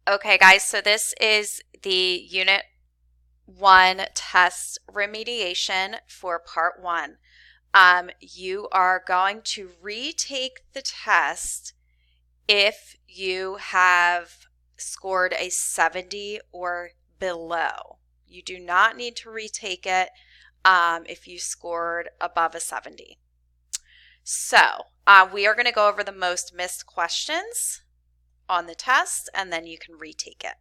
Okay, guys, so this is the Unit 1 test remediation for Part 1. You are going to retake the test if you have scored a 70 or below. You do not need to retake it if you scored above a 70. So we are going to go over the most missed questions on the test, and then you can retake it.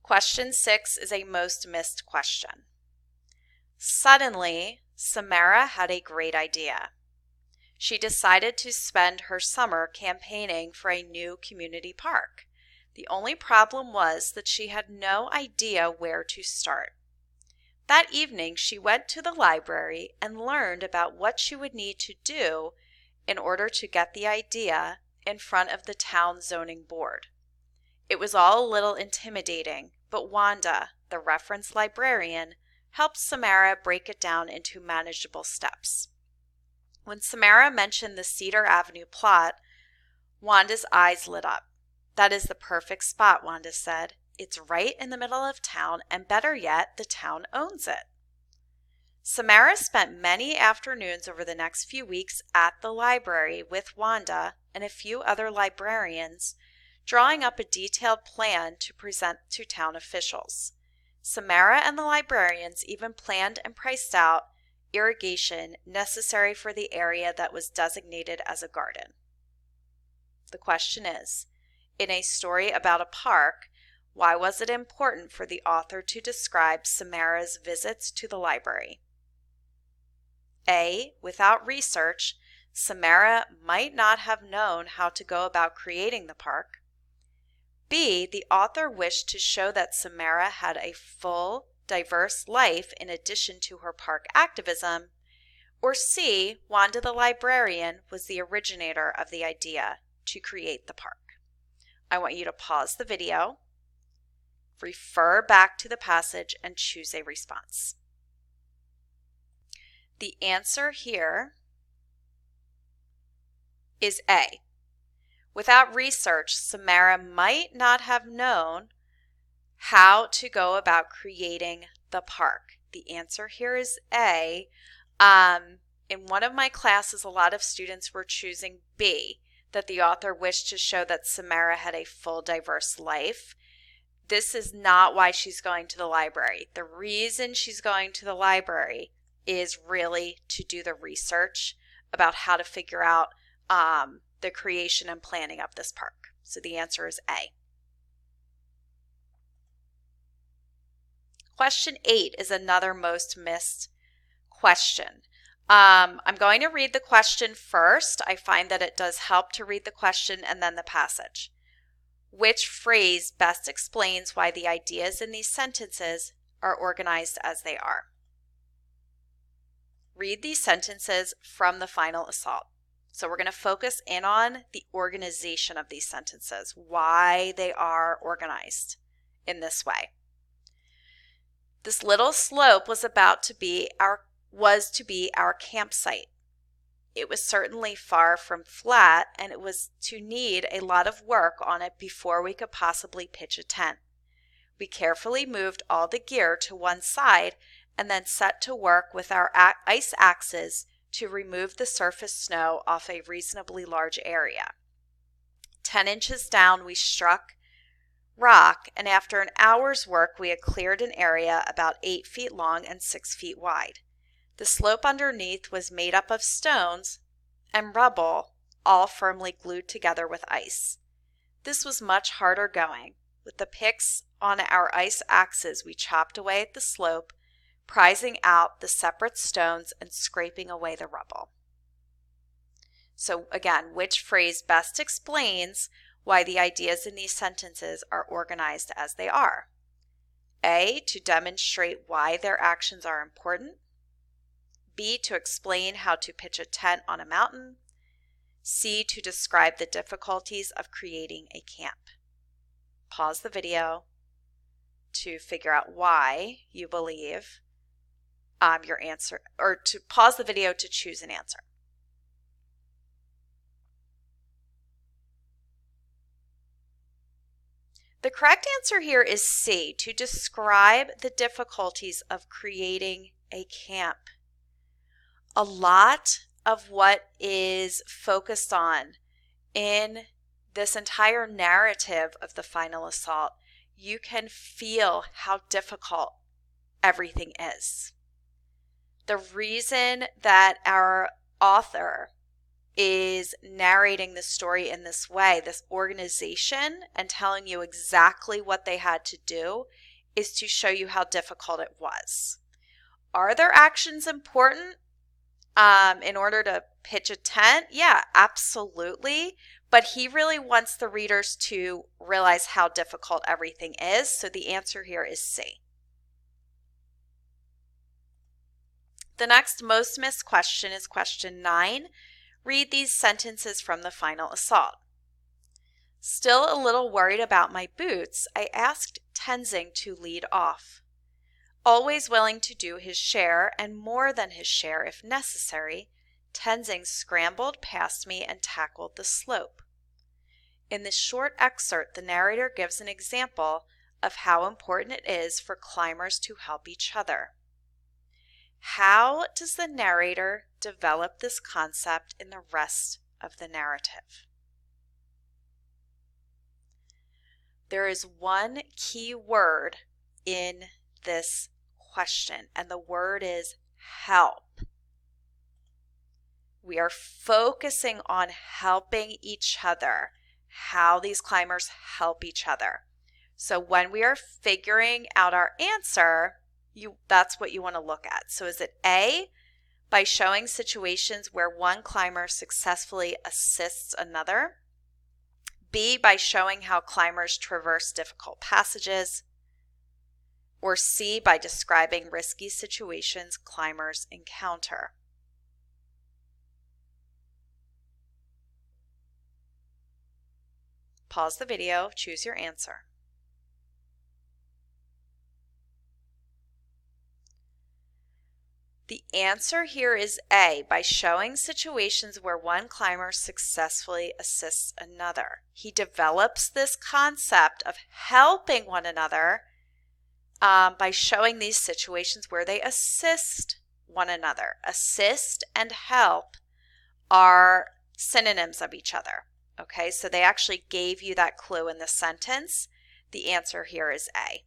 Question 6 is a most missed question. Suddenly, Samara had a great idea. She decided to spend her summer campaigning for a new community park. The only problem was that she had no idea where to start. That evening, she went to the library and learned about what she would need to do in order to get the idea in front of the town zoning board. It was all a little intimidating, but Wanda, the reference librarian, helped Samara break it down into manageable steps. When Samara mentioned the Cedar Avenue plot, Wanda's eyes lit up. "That is the perfect spot," Wanda said. "It's right in the middle of town, and better yet, the town owns it." Samara spent many afternoons over the next few weeks at the library with Wanda and a few other librarians, drawing up a detailed plan to present to town officials. Samara and the librarians even planned and priced out irrigation necessary for the area that was designated as a garden. The question is, in a story about a park, why was it important for the author to describe Samara's visits to the library? A. Without research, Samara might not have known how to go about creating the park. B. The author wished to show that Samara had a full, diverse life in addition to her park activism. Or C. Wanda the librarian was the originator of the idea to create the park. I want you to pause the video, refer back to the passage, and choose a response. The answer here is A. Without research, Samara might not have known how to go about creating the park. The answer here is A. In one of my classes, a lot of students were choosing B, that the author wished to show that Samara had a full, diverse life. This is not why she's going to the library. The reason she's going to the library is really to do the research about how to figure out the creation and planning of this park. So the answer is A. Question 8 is another most missed question. I'm going to read the question first. I find that it does help to read the question and then the passage. Which phrase best explains why the ideas in these sentences are organized as they are? Read these sentences from the final assault. So we're going to focus in on the organization of these sentences, why they are organized in this way. This little slope was to be our campsite. It was certainly far from flat, and it was to need a lot of work on it before we could possibly pitch a tent. We carefully moved all the gear to one side and then set to work with our ice axes to remove the surface snow off a reasonably large area. 10 inches down, we struck rock, and after an hour's work, we had cleared an area about 8 feet long and 6 feet wide. The slope underneath was made up of stones and rubble, all firmly glued together with ice. This was much harder going. With the picks on our ice axes, we chopped away at the slope, prizing out the separate stones and scraping away the rubble. So again, which phrase best explains why the ideas in these sentences are organized as they are? A, to demonstrate why their actions are important. B, to explain how to pitch a tent on a mountain. C, to describe the difficulties of creating a camp. Pause the video to figure out why you believe your answer, or to pause the video to choose an answer. The correct answer here is C, to describe the difficulties of creating a camp. A lot of what is focused on in this entire narrative of the final assault, you can feel how difficult everything is. The reason that our author is narrating the story in this way, this organization, and telling you exactly what they had to do, is to show you how difficult it was. Are their actions important in order to pitch a tent? Yeah, absolutely. But he really wants the readers to realize how difficult everything is. So the answer here is C. The next most missed question is question 9. Read these sentences from the final assault. Still a little worried about my boots, I asked Tenzing to lead off. Always willing to do his share and more than his share if necessary, Tenzing scrambled past me and tackled the slope. In this short excerpt, the narrator gives an example of how important it is for climbers to help each other. How does the narrator develop this concept in the rest of the narrative? There is one key word in this question, and the word is help. We are focusing on helping each other, how these climbers help each other. So when we are figuring out our answer, that's what you want to look at. So is it A, by showing situations where one climber successfully assists another? B, by showing how climbers traverse difficult passages? Or C, by describing risky situations climbers encounter? Pause the video, choose your answer. The answer here is A, by showing situations where one climber successfully assists another. He develops this concept of helping one another by showing these situations where they assist one another. Assist and help are synonyms of each other. Okay, so they actually gave you that clue in the sentence. The answer here is A.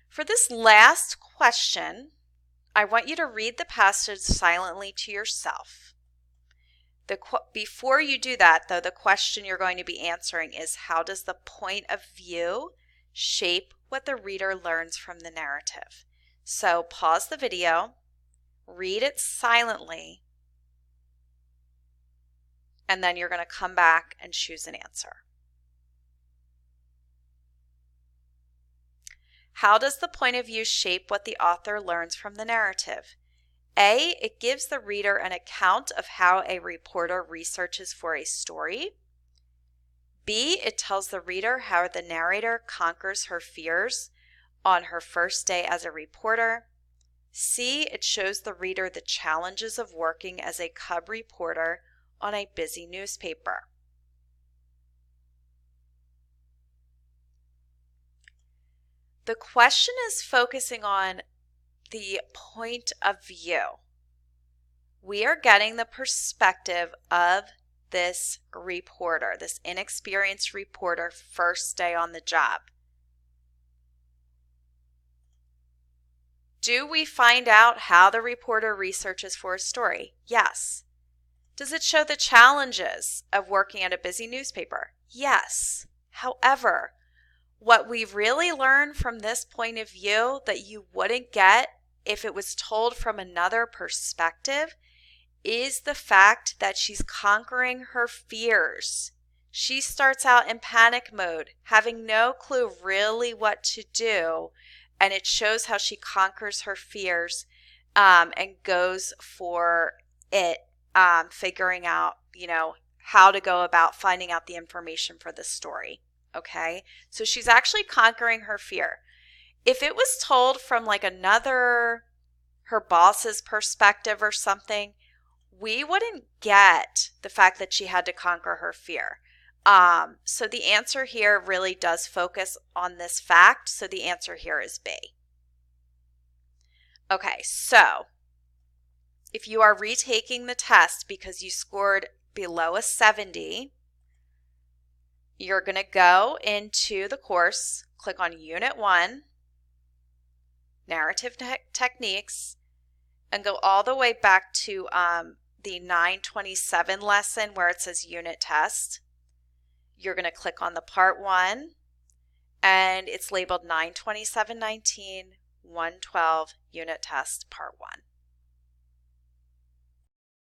For this last question, I want you to read the passage silently to yourself. Before you do that, though, the question you're going to be answering is, how does the point of view shape what the reader learns from the narrative? So pause the video, read it silently, and then you're going to come back and choose an answer. How does the point of view shape what the author learns from the narrative? A, it gives the reader an account of how a reporter researches for a story. B, it tells the reader how the narrator conquers her fears on her first day as a reporter. C, it shows the reader the challenges of working as a cub reporter on a busy newspaper. The question is focusing on the point of view. We are getting the perspective of this reporter, this inexperienced reporter, first day on the job. Do we find out how the reporter researches for a story? Yes. Does it show the challenges of working at a busy newspaper? Yes. However, what we really learn from this point of view that you wouldn't get if it was told from another perspective is the fact that she's conquering her fears. She starts out in panic mode, having no clue really what to do, and it shows how she conquers her fears and goes for it, figuring out, how to go about finding out the information for the story. Okay, so she's actually conquering her fear. If it was told from like her boss's perspective or something, we wouldn't get the fact that she had to conquer her fear. So the answer here really does focus on this fact. So the answer here is B. Okay, so if you are retaking the test because you scored below a 70, you're going to go into the course, click on Unit 1, Narrative Techniques, and go all the way back to the 927 lesson where it says Unit Test. You're going to click on the Part 1, and it's labeled 927.19, 112, Unit Test, Part 1.